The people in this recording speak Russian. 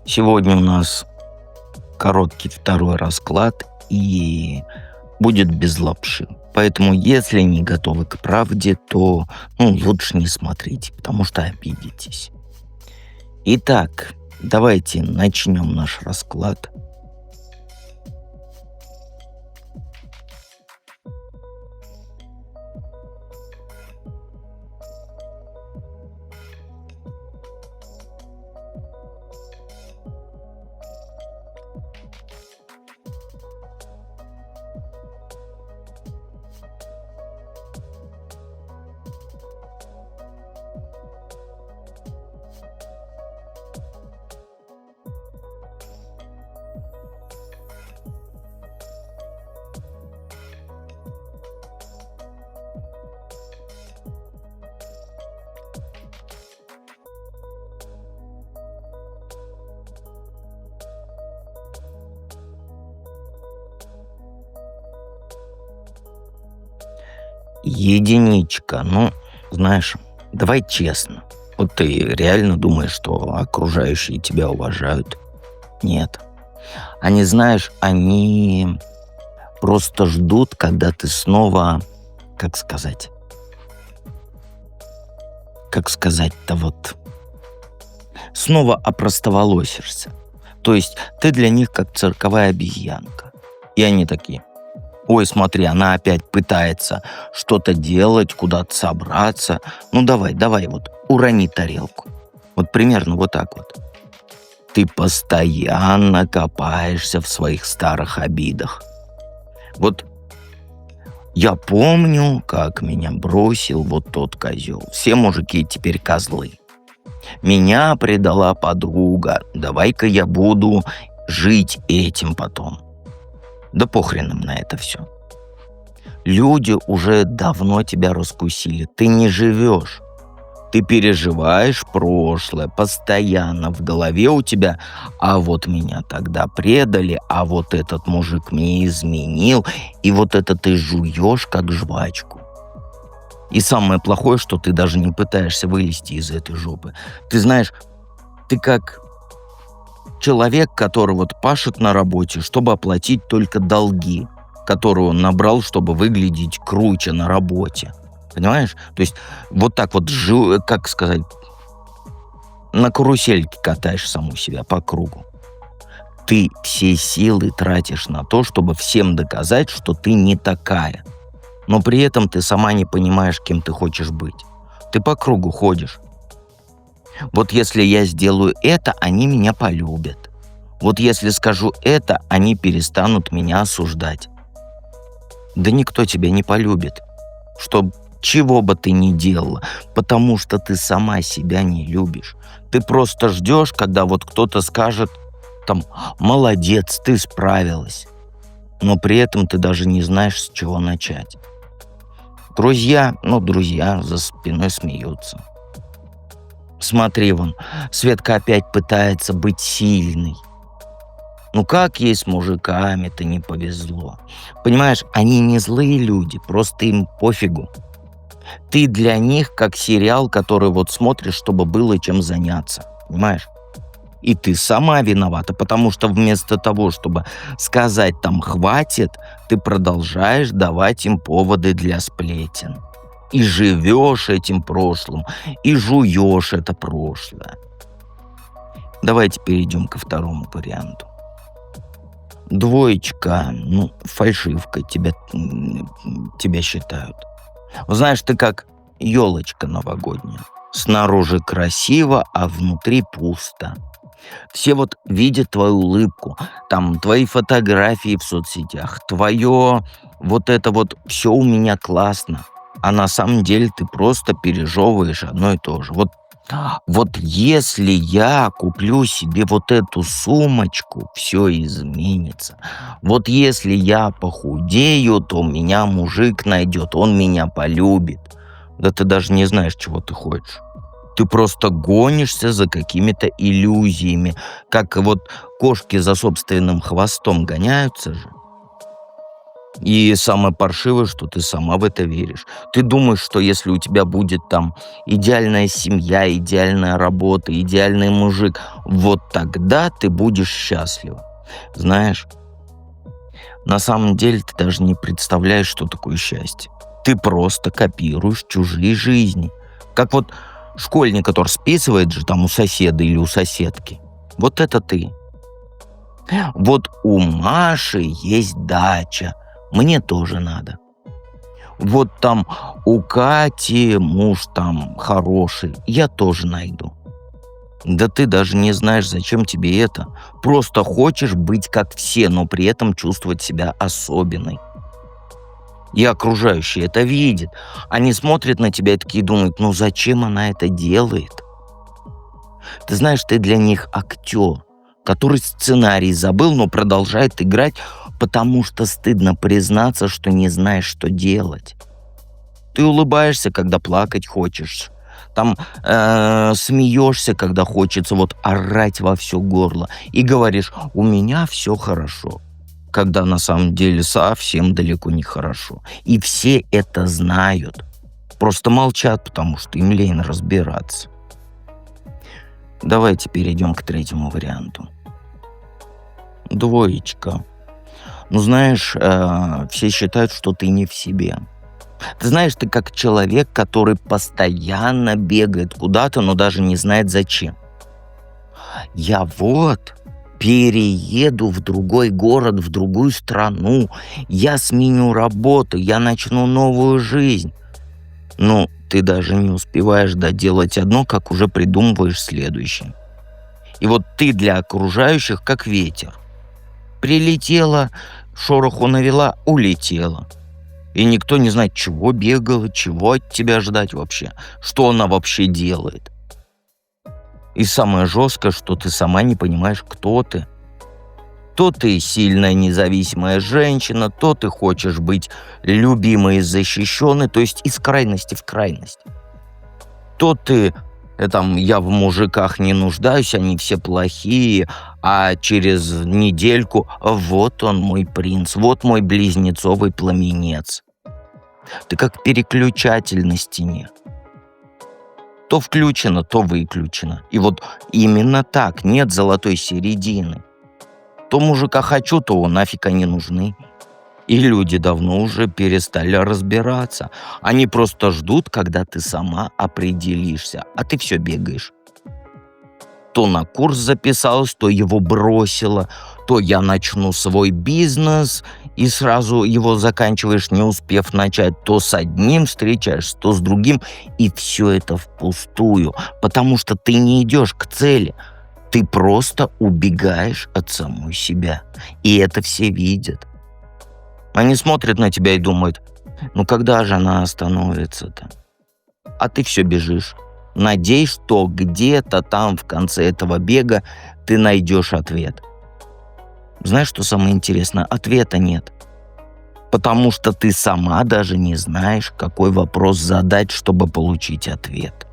Сегодня у нас короткий второй расклад и будет без лапши. Поэтому, если не готовы к правде, то лучше не смотрите, потому что обидитесь. Итак, давайте начнем наш расклад. Единичка. Знаешь, давай честно. Вот ты реально думаешь, что окружающие тебя уважают? Нет. Они просто ждут, когда ты снова, как сказать-то снова опростоволосишься. То есть ты для них как цирковая обезьянка. И они такие: ой, смотри, она опять пытается что-то делать, куда-то собраться. Ну давай, урони тарелку. Вот примерно вот так вот. Ты постоянно копаешься в своих старых обидах. Вот я помню, как меня бросил вот тот козел. Все мужики теперь козлы. Меня предала подруга. Давай-ка я буду жить этим потом. Да похрен им на это все. Люди уже давно тебя раскусили. Ты не живешь. Ты переживаешь прошлое постоянно. В голове у тебя: а вот меня тогда предали, а вот этот мужик мне изменил. И вот это ты жуешь как жвачку. И самое плохое, что ты даже не пытаешься вылезти из этой жопы. Ты знаешь, ты как человек, который пашет на работе, чтобы оплатить только долги, которые он набрал, чтобы выглядеть круче на работе. Понимаешь? То есть вот так вот, на карусельке катаешь саму себя по кругу. Ты все силы тратишь на то, чтобы всем доказать, что ты не такая. Но при этом ты сама не понимаешь, кем ты хочешь быть. Ты по кругу ходишь. Вот если я сделаю это, они меня полюбят. Вот если скажу это, они перестанут меня осуждать. Да никто тебя не полюбит. Чего бы ты ни делала, потому что ты сама себя не любишь. Ты просто ждешь, когда кто-то скажет молодец, ты справилась. Но при этом ты даже не знаешь, с чего начать. Друзья за спиной смеются. Смотри, Светка опять пытается быть сильной. Как ей с мужиками-то не повезло. Понимаешь, они не злые люди, просто им пофигу. Ты для них как сериал, который смотришь, чтобы было чем заняться. Понимаешь? И ты сама виновата, потому что вместо того, чтобы сказать «хватит», ты продолжаешь давать им поводы для сплетен. И живешь этим прошлым, и жуешь это прошлое. Давайте перейдем ко второму варианту. Двоечка, фальшивкой тебя считают. Знаешь, ты как елочка новогодняя. Снаружи красиво, а внутри пусто. Все видят твою улыбку, твои фотографии в соцсетях, твое все у меня классно. А на самом деле ты просто пережевываешь одно и то же. Если я куплю себе эту сумочку, все изменится. Если я похудею, то меня мужик найдет, он меня полюбит. Да ты даже не знаешь, чего ты хочешь. Ты просто гонишься за какими-то иллюзиями. Как кошки за собственным хвостом гоняются же. И самое паршивое, что ты сама в это веришь. Ты думаешь, что если у тебя будет там идеальная семья, идеальная работа, идеальный мужик, вот тогда ты будешь счастлива. Знаешь, на самом деле ты даже не представляешь, что такое счастье. Ты просто копируешь чужие жизни. Как вот школьник, который списывает же там у соседа или у соседки. Вот это ты. Вот у Маши есть дача, мне тоже надо. Вот там у Кати муж там хороший, я тоже найду. Да ты даже не знаешь, зачем тебе это. Просто хочешь быть как все, но при этом чувствовать себя особенной. И окружающие это видят. Они смотрят на тебя и такие думают, ну зачем она это делает? Ты знаешь, ты для них актер, который сценарий забыл, но продолжает играть, потому что стыдно признаться, что не знаешь, что делать. Ты улыбаешься, когда плакать хочешь. Там смеешься, когда хочется вот орать во все горло. И говоришь, у меня все хорошо. Когда на самом деле совсем далеко не хорошо. И все это знают. Просто молчат, потому что им лень разбираться. Давайте перейдем к третьему варианту. Двоечка. Ну, знаешь, все считают, что ты не в себе. Ты знаешь, ты как человек, который постоянно бегает куда-то, но даже не знает зачем. Я вот перееду в другой город, в другую страну, я сменю работу, я начну новую жизнь. Ну, ты даже не успеваешь доделать одно, как уже придумываешь следующее. И вот ты для окружающих как ветер. Прилетела, шороху навела, улетела. И никто не знает, чего бегала, чего от тебя ждать вообще, что она вообще делает. И самое жесткое, что ты сама не понимаешь, кто ты. То ты сильная независимая женщина, то ты хочешь быть любимой и защищенной, то есть из крайности в крайность. То ты, там, я в мужиках не нуждаюсь, они все плохие, а через недельку вот он мой принц, вот мой близнецовый пламенец. Ты как переключатель на стене. То включено, то выключено. И вот именно так, нет золотой середины. То мужика хочу, то нафиг они нужны. И люди давно уже перестали разбираться. Они просто ждут, когда ты сама определишься, а ты все бегаешь. То на курс записалась, то его бросила, то я начну свой бизнес, и сразу его заканчиваешь, не успев начать, то с одним встречаешься, то с другим, и все это впустую, потому что ты не идешь к цели, ты просто убегаешь от самой себя, и это все видят. Они смотрят на тебя и думают, ну когда же она остановится-то? А ты все бежишь. Надеюсь, что где-то там в конце этого бега ты найдешь ответ. Знаешь, что самое интересное? Ответа нет. Потому что ты сама даже не знаешь, какой вопрос задать, чтобы получить ответ.